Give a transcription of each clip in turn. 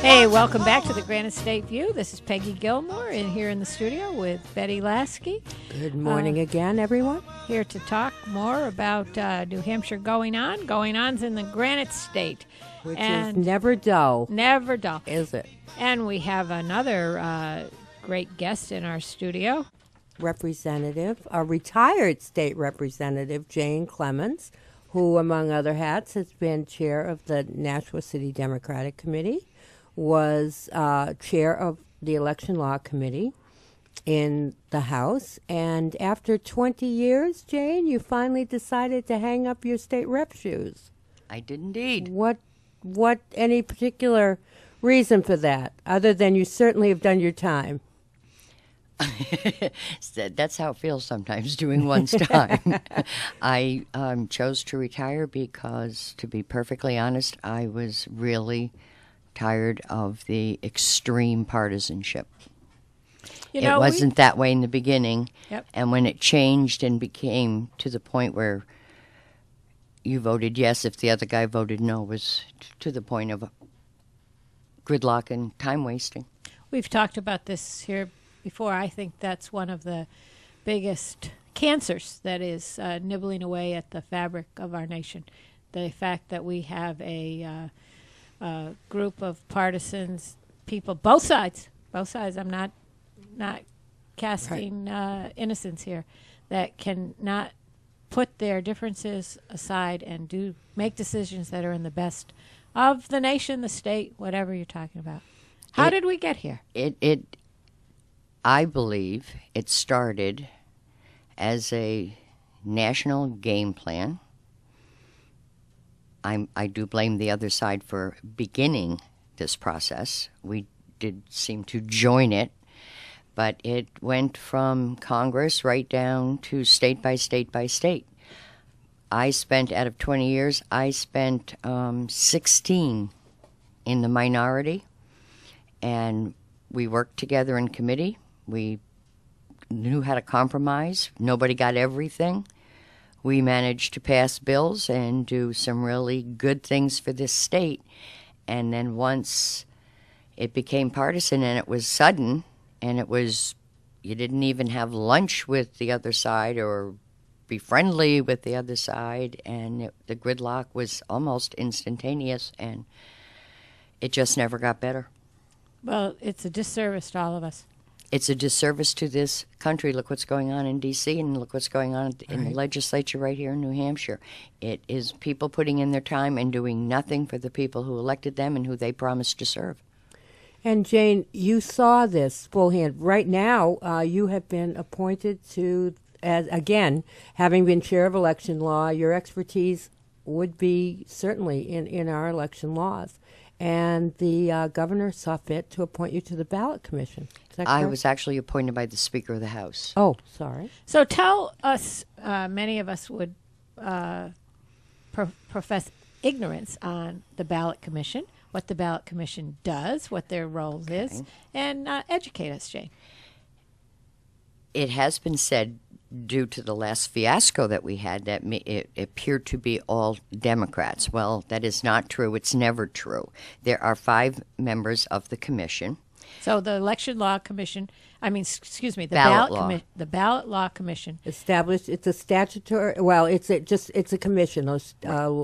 Hey, welcome back to the Granite State View. This is Peggy Gilmore here in the studio with Betty Lasky. Good morning again, everyone. Here to talk more about New Hampshire going on. Going on's in the Granite State. Which is never dull. Never dull. Is it? And we have another great guest in our studio. Representative, a retired state representative, Jane Clemons, who, among other hats, has been chair of the Nashua City Democratic Committee, was chair of the Election Law Committee in the House, and after 20 years, Jane, you finally decided to hang up your state rep shoes. I did indeed. What any particular reason for that, other than you certainly have done your time? That's how it feels sometimes, doing one's time. I chose to retire because, to be perfectly honest, I was really tired of the extreme partisanship. It wasn't that way in the beginning. Yep. And when it changed and became to the point where you voted yes if the other guy voted no, was to the point of gridlock and time wasting. We've talked about this here before. I think that's one of the biggest cancers that is nibbling away at the fabric of our nation. The fact that we have a group of partisans, people, both sides. I'm not casting innocence here, that can not put their differences aside and make decisions that are in the best of the nation, the state, whatever you're talking about. How did we get here? I believe it started as a national game plan. I do blame the other side for beginning this process. We did seem to join it, but it went from Congress right down to state by state by state. I spent, out of 20 years, 16 in the minority, and we worked together in committee. We knew how to compromise. Nobody got everything. We managed to pass bills and do some really good things for this state. And then once it became partisan and it was sudden, and it was, you didn't even have lunch with the other side or be friendly with the other side, and the gridlock was almost instantaneous, and it just never got better. Well, it's a disservice to all of us. It's a disservice to this country. Look what's going on in D.C. and look what's going on in the legislature right here in New Hampshire. It is people putting in their time and doing nothing for the people who elected them and who they promised to serve. And Jane, you saw this full hand. Right now, you have been appointed to, as again, having been chair of election law, your expertise would be certainly in our election laws. And the governor saw fit to appoint you to the Ballot Commission. Is that correct? I was actually appointed by the Speaker of the House. Oh, sorry. So tell us, many of us would profess ignorance on the Ballot Commission, what the Ballot Commission does, what their role is, and educate us, Jane. It has been said, due to the last fiasco that we had, that it appeared to be all Democrats. Well, that is not true. It's never true. There are 5 members of the commission. So the Election Law Commission, the Ballot Law Commission. Established, it's a statutory, well, it's a commission, a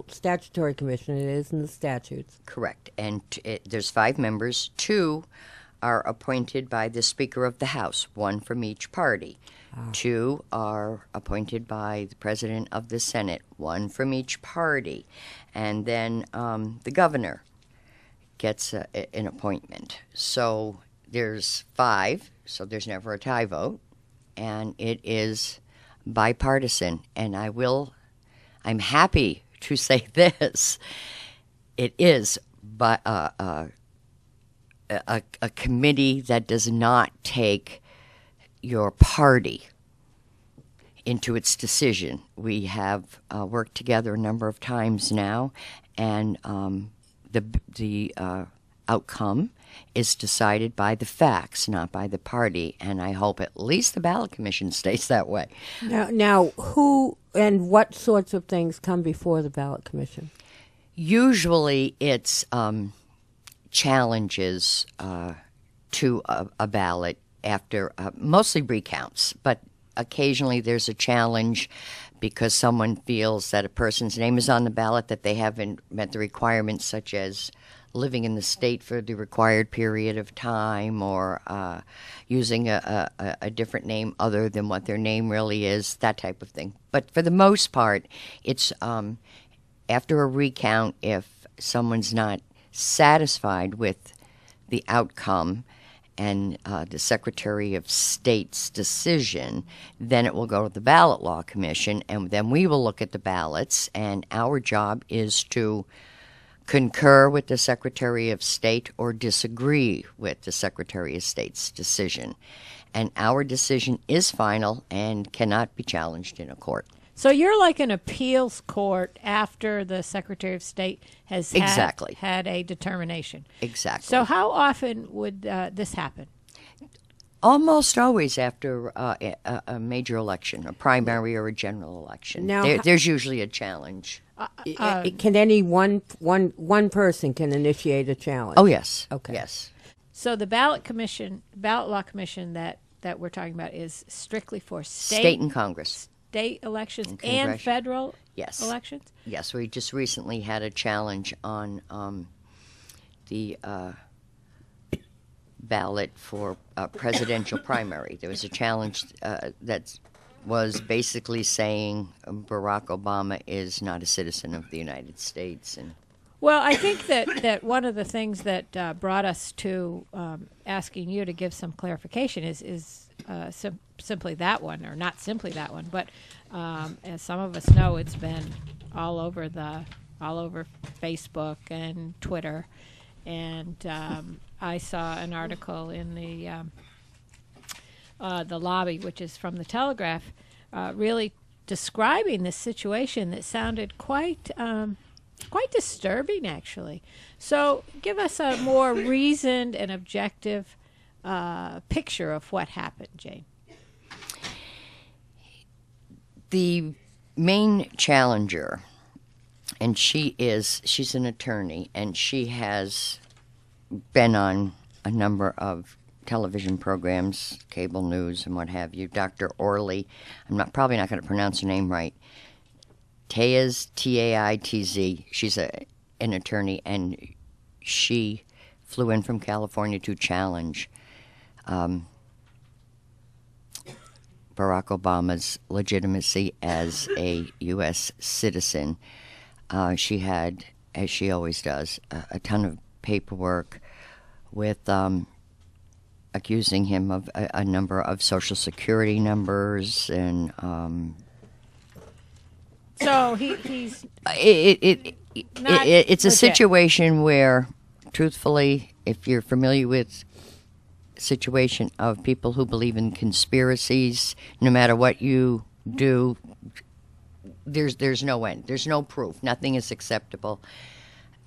statutory commission. It is in the statutes. Correct. And there's 5 members. 2 are appointed by the Speaker of the House, 1 from each party. 2 are appointed by the President of the Senate, 1 from each party. And then the governor gets an appointment. So there's 5, so there's never a tie vote. And it is bipartisan. And I'm happy to say this, it is a committee that does not take your party into its decision. We have worked together a number of times now, and the outcome is decided by the facts, not by the party, and I hope at least the Ballot Commission stays that way. Now who and what sorts of things come before the Ballot Commission? Usually it's challenges to a ballot after mostly recounts, but occasionally there's a challenge because someone feels that a person's name is on the ballot, that they haven't met the requirements, such as living in the state for the required period of time, or using a different name other than what their name really is, that type of thing. But for the most part, it's after a recount, if someone's not satisfied with the outcome and the Secretary of State's decision, then it will go to the Ballot Law Commission, and then we will look at the ballots, and our job is to concur with the Secretary of State or disagree with the Secretary of State's decision. And our decision is final and cannot be challenged in a court. So you're like an appeals court after the Secretary of State has had a determination. Exactly. So how often would this happen? Almost always after a major election, a primary or a general election. Now, there's usually a challenge. Can any one person can initiate a challenge? Oh, yes. Okay. Yes. So the Ballot Law Commission that we're talking about is strictly for State and Congress. State elections and federal elections? Yes, we just recently had a challenge on the ballot for a presidential primary. There was a challenge that was basically saying Barack Obama is not a citizen of the United States. And well, I think that one of the things that brought us to asking you to give some clarification is simply that one, or not simply that one, but as some of us know, it's been all over Facebook and Twitter, and I saw an article in the lobby, which is from the Telegraph, really describing this situation that sounded quite disturbing, actually. So give us a more reasoned and objective picture of what happened, Jane. The main challenger, and she's an attorney, and she has been on a number of television programs, cable news, and what have you. Dr. Orley, probably not going to pronounce her name right. Taitz, Taitz. She's an attorney, and she flew in from California to challenge Barack Obama's legitimacy as a U.S. citizen. She had, as she always does, a ton of paperwork with accusing him of a number of Social Security numbers, and so he's it's a situation where, truthfully, if you're familiar with situation of people who believe in conspiracies, no matter what you do, there's no end. There's no proof. Nothing is acceptable.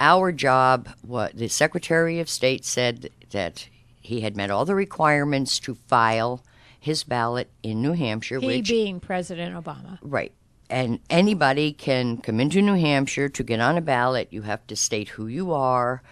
Our job, the Secretary of State said that he had met all the requirements to file his ballot in New Hampshire. He being President Obama. Right. And anybody can come into New Hampshire to get on a ballot. You have to state who you are,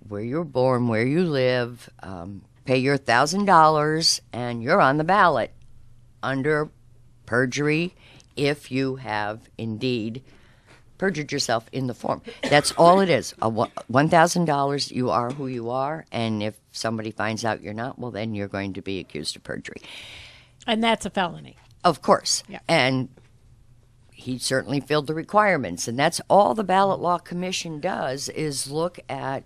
where you're born, where you live, pay your $1,000, and you're on the ballot under perjury if you have indeed perjured yourself in the form. That's all it is. $1,000, you are who you are, and if somebody finds out you're not, well, then you're going to be accused of perjury. And that's a felony. Of course. Yeah. And he certainly filled the requirements, and that's all the Ballot Law Commission does, is look at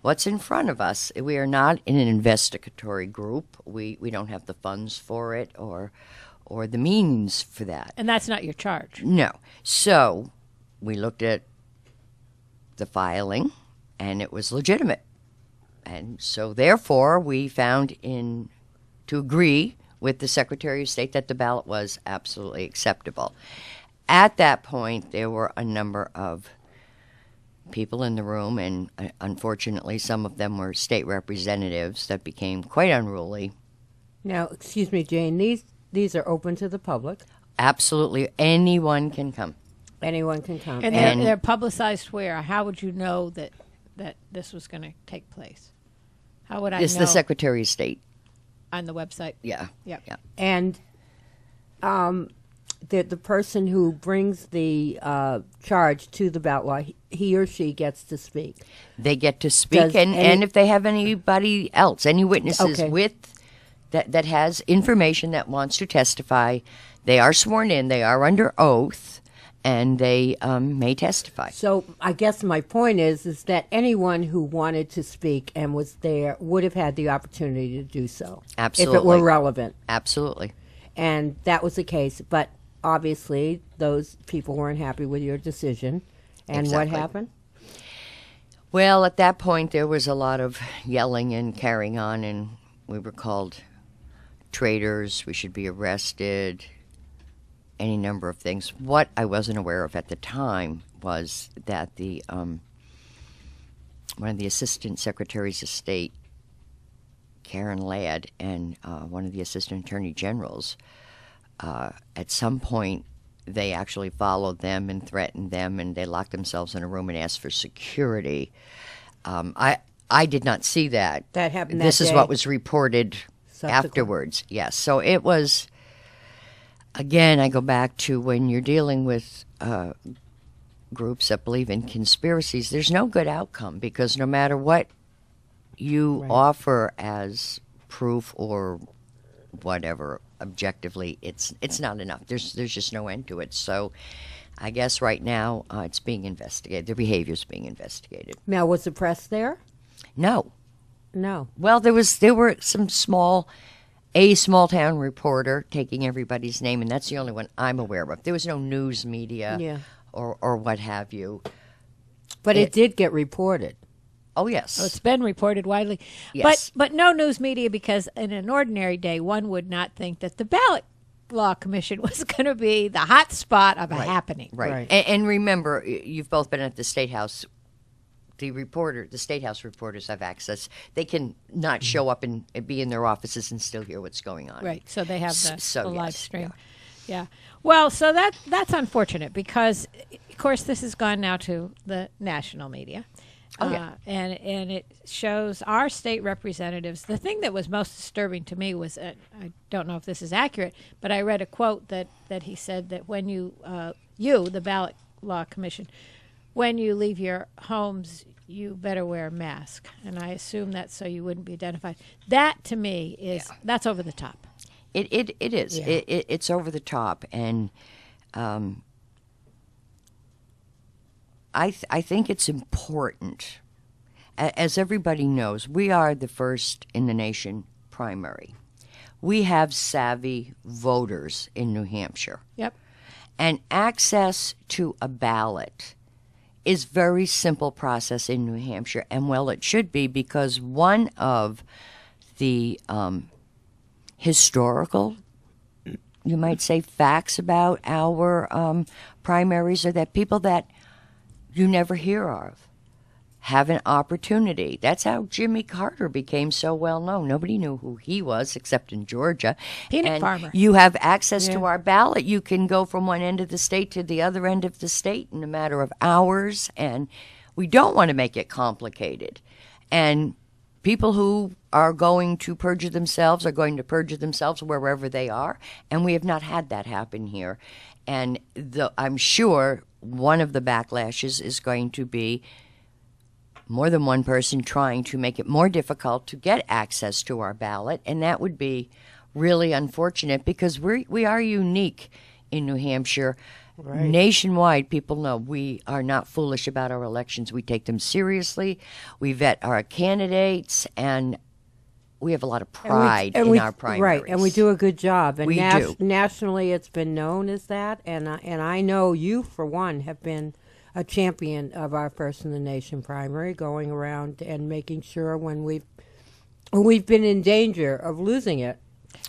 what's in front of us. We are not in an investigatory group. We don't have the funds for it or the means for that. And that's not your charge. No. So we looked at the filing, and it was legitimate. And so therefore we found to agree with the Secretary of State that the ballot was absolutely acceptable. At that point, there were a number of people in the room, and unfortunately some of them were state representatives that became quite unruly. Now, excuse me, Jane, these are open to the public? Absolutely. Anyone can come. Anyone can come. And And- they're publicized where? How would you know that this was going to take place? How would I It's know? the Secretary of State. On the website. Yeah. Yep. Yeah. And the person who brings the charge to the ballot law, he or she gets to speak. They get to speak, Does and any- if they have anybody else, any witnesses Okay. with that has information that wants to testify, they are sworn in, they are under oath, and they may testify. So I guess my point is that anyone who wanted to speak and was there would have had the opportunity to do so. If it Absolutely. were relevant. Absolutely. And that was the case. But obviously those people weren't happy with your decision. And Exactly. what happened? Well, at that point, there was a lot of yelling and carrying on, and we were called traitors. We should be arrested. Any number of things. What I wasn't aware of at the time was that the one of the assistant secretaries of state, Karen Ladd, and one of the assistant attorney generals, at some point they actually followed them and threatened them, and they locked themselves in a room and asked for security. I did not see that. That happened that This is day? what was reported Subsequent. afterwards. Yes. So it was. Again, I go back to when you're dealing with groups that believe in conspiracies, there's no good outcome, because no matter what you offer as proof or whatever, objectively, it's not enough. There's just no end to it. So I guess right now it's being investigated. Their behavior's being investigated. Now, was the press there? No. No. Well, there were some small town reporter taking everybody's name, and that's the only one I'm aware of. There was no news media Yeah. or what have you. But it did get reported. Oh, yes. So it's been reported widely. Yes. But no news media, because in an ordinary day, one would not think that the Ballot Law Commission was going to be the hot spot of a happening. Right. Right. And remember, you've both been at the State House. The State House reporters have access. They can not show up and be in their offices and still hear what's going on. Right, so they have the live yes, stream. Yeah. Well, so that's unfortunate, because, of course, this has gone now to the national media. Oh, yeah. And it shows our state representatives. The thing that was most disturbing to me was, I don't know if this is accurate, but I read a quote that he said that when the Ballot Law Commission, when you leave your homes, you better wear a mask. And I assume that's so you wouldn't be identified. That, to me, that's over the top. It is. Yeah. It's over the top, and I think it's important. As everybody knows, we are the first in the nation primary. We have savvy voters in New Hampshire. Yep. And access to a ballot is very simple process in New Hampshire, and well, it should be, because one of the historical, you might say, facts about our primaries are that people that you never hear of have an opportunity. That's how Jimmy Carter became so well known. Nobody knew who he was except in Georgia. Peanut farmer. You have access to our ballot. You can go from one end of the state to the other end of the state in a matter of hours, and we don't want to make it complicated. And people who are going to perjure themselves are going to perjure themselves wherever they are, and we have not had that happen here. And I'm sure one of the backlashes is going to be more than one person trying to make it more difficult to get access to our ballot, and that would be really unfortunate, because we are unique in New Hampshire. Right. Nationwide, people know we are not foolish about our elections. We take them seriously. We vet our candidates, and we have a lot of pride in our primaries. Right, and we do a good job. And we do. Nationally, it's been known as that, and I know you, for one, have been a champion of our First in the Nation primary, going around and making sure when we've been in danger of losing it,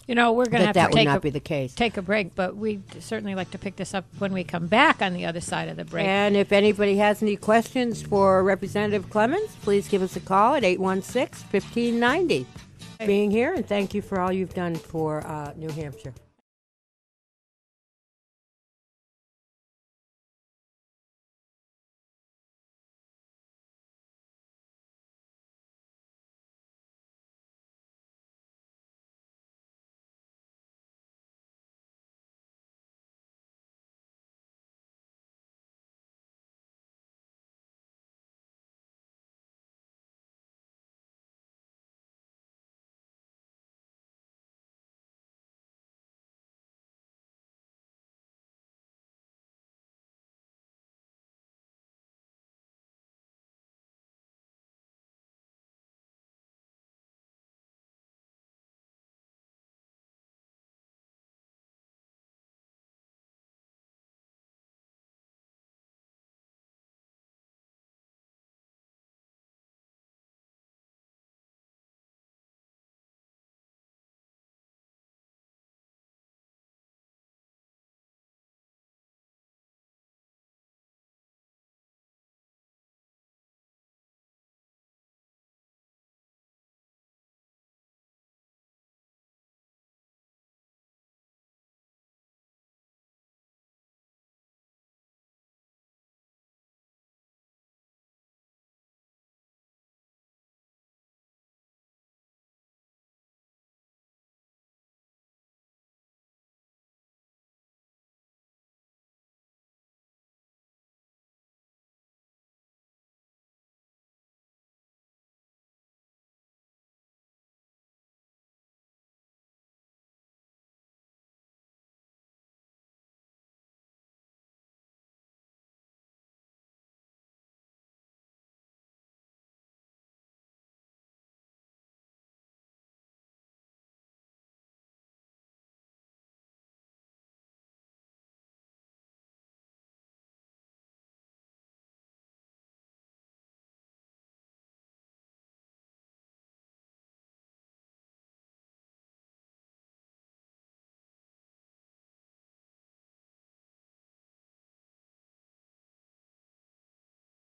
You know, we're going to have that to would not be the case. take a break, but we'd certainly like to pick this up when we come back on the other side of the break. And if anybody has any questions for Representative Clemons, please give us a call at 816-1590. Being here, and thank you for all you've done for New Hampshire.